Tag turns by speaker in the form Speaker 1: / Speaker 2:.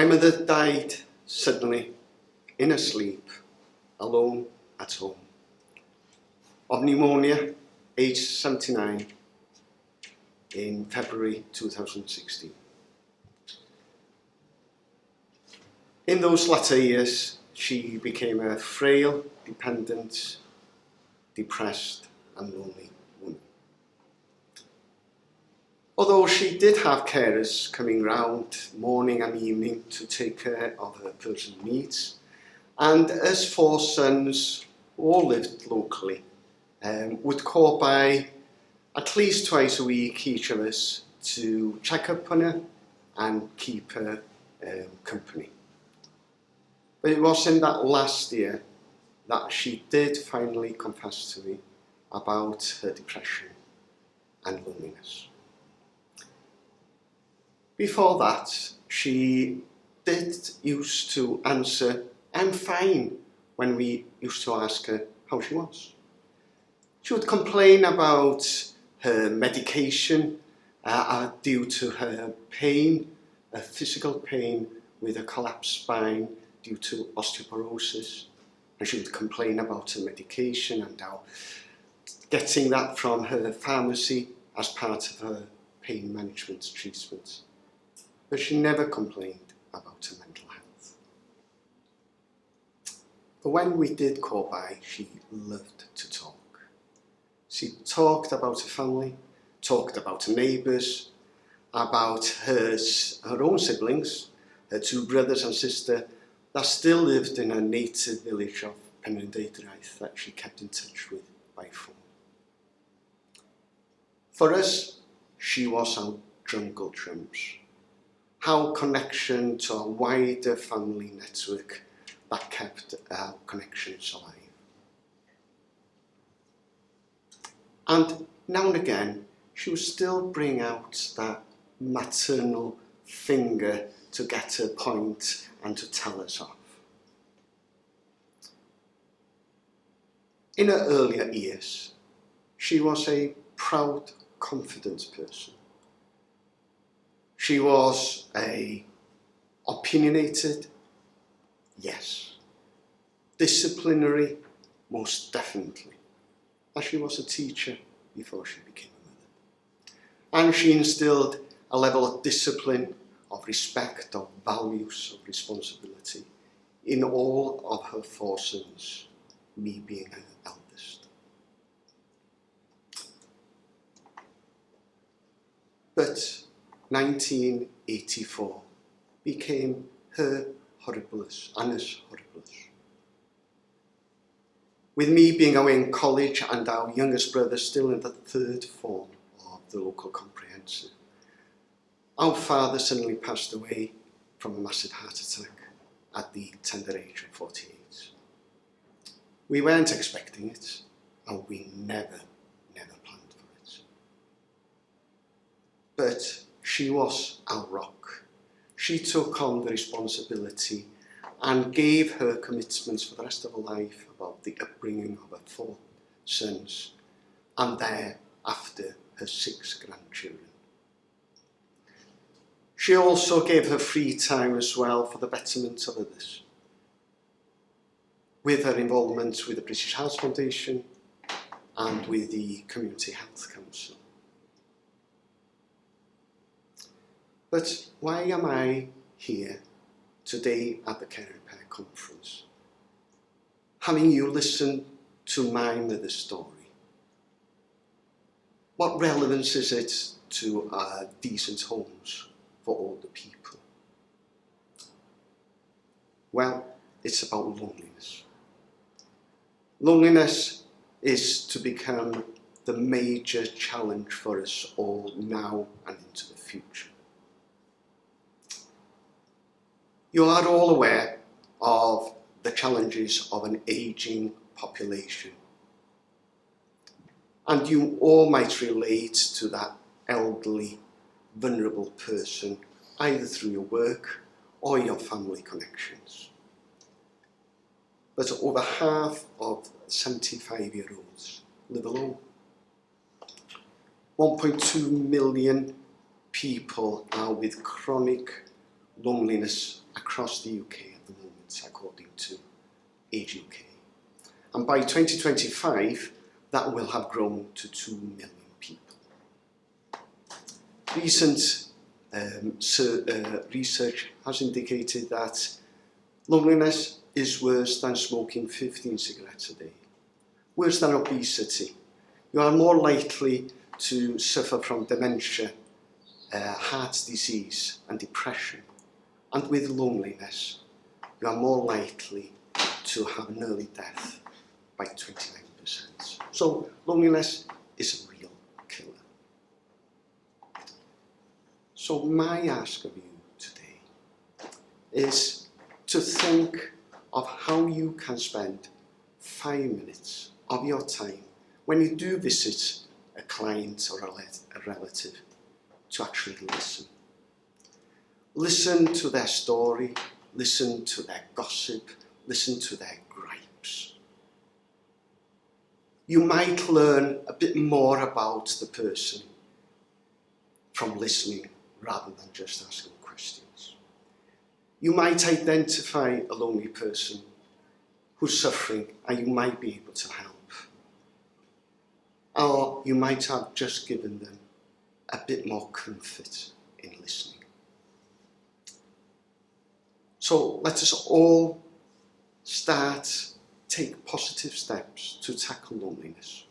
Speaker 1: My mother died suddenly, in her sleep, alone at home, of pneumonia, aged 79, in February 2016. In those latter years, she became a frail, dependent, depressed and lonely woman. Although she did have carers coming round morning and evening to take care of her personal needs, and as 4 sons who all lived locally, would call by at least twice a week each of us to check up on her and keep her company. But it was in that last year that she did finally confess to me about her depression and loneliness. Before that, she did used to answer, "I'm fine," when we used to ask her how she was. She would complain about her medication due to her pain, her physical pain with a collapsed spine due to osteoporosis. And she would complain about her medication and how getting that from her pharmacy as part of her pain management treatment. But she never complained about her mental health. But when we did call by, she loved to talk. She talked about her family, talked about her neighbours, about her own siblings, her 2 brothers and sister that still lived in her native village of Penrhyndedraeth that she kept in touch with by phone. For us, she was our jungle drums, our connection to a wider family network that kept our connections alive. And now and again, she would still bring out that maternal finger to get her point and to tell us off. In her earlier years, she was a proud, confident person. She was opinionated, yes. Disciplinary, most definitely, as she was a teacher before she became a mother. And she instilled a level of discipline, of respect, of values, of responsibility in all of her 4 sons, me being her eldest. But 1984 became her horribilis, annus horribilis. With me being away in college and our youngest brother still in the 3rd form of the local comprehensive, our father suddenly passed away from a massive heart attack at the tender age of 48. We weren't expecting it, and we never planned for it. But she was our rock. She took on the responsibility and gave her commitments for the rest of her life about the upbringing of her 4 sons, and thereafter her 6 grandchildren. She also gave her free time as well for the betterment of others, with her involvement with the British Heart Foundation and with the Community Health Council. But why am I here today at the Care and Repair Conference, having you listen to my mother's story? What relevance is it to decent homes for older people? Well, it's about loneliness. Loneliness is to become the major challenge for us all now and into the future. You are all aware of the challenges of an ageing population. And you all might relate to that elderly, vulnerable person, either through your work or your family connections. But over half of 75-year-olds live alone. 1.2 million people are with chronic loneliness across the UK at the moment, according to Age UK. And by 2025, that will have grown to 2 million people. Recent research has indicated that loneliness is worse than smoking 15 cigarettes a day, worse than obesity. You are more likely to suffer from dementia, heart disease and depression. And with loneliness, you are more likely to have an early death by 29%. So loneliness is a real killer. So my ask of you today is to think of how you can spend 5 minutes of your time when you do visit a client or a relative to actually listen. Listen to their story, listen to their gossip, listen to their gripes. You might learn a bit more about the person from listening rather than just asking questions. You might identify a lonely person who's suffering and you might be able to help. Or you might have just given them a bit more comfort in listening. So let us all take positive steps to tackle loneliness.